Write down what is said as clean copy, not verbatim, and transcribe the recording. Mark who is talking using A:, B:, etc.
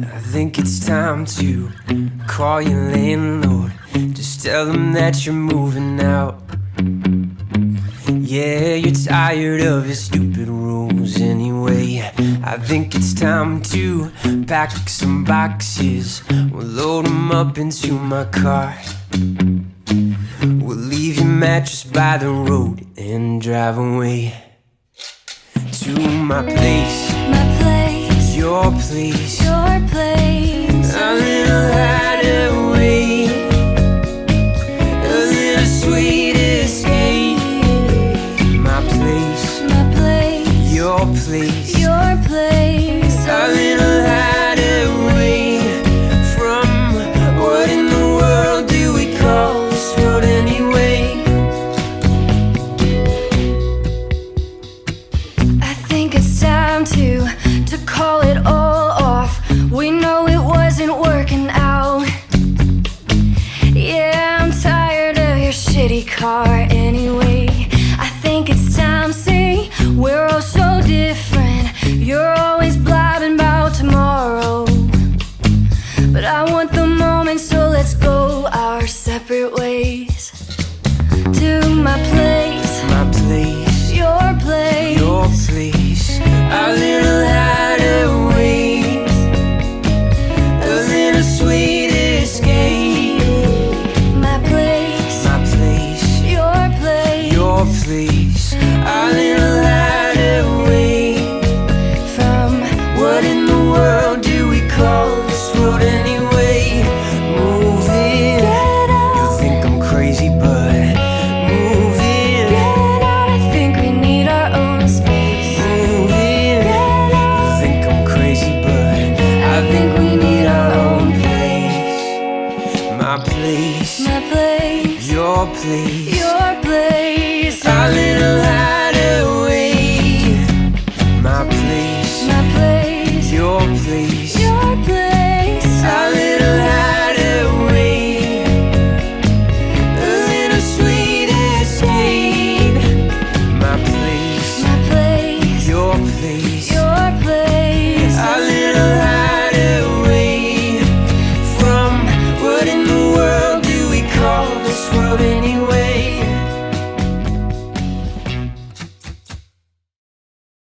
A: I think it's time to call your landlord. Just tell him that you're moving out. Yeah, you're tired of his stupid rules anyway. I think it's time to pack some boxes. We'll load them up into my car. We'll leave your mattress by the road and drive away to my place.
B: My place,
A: Your place,
B: your place.
A: a little hideaway, a little sweet escape. My place, your place,
B: your place.
A: a little hideaway from what in the world do we call this road anyway?
B: I think it's time to call it all off. We know it wasn't working out. Yeah, I'm tired of your shitty car anyway. I think it's time, see, we're all so different. You're always blabbing about tomorrow, but I want the moment, so let's go our separate ways. To my place, your place,
A: your place, a little hideaway, a little sweet escape.
B: my place,
A: your place, a little hideaway
B: from
A: what in the world do we call this road anyway? Moving,
B: Get out.
A: you think I'm crazy, but moving,
B: Get out, I think we need our own space.
A: moving.
B: Get out.
A: You think I'm crazy, but I think we need our own place. My place,
B: My place,
A: your place,
B: your place.
A: a little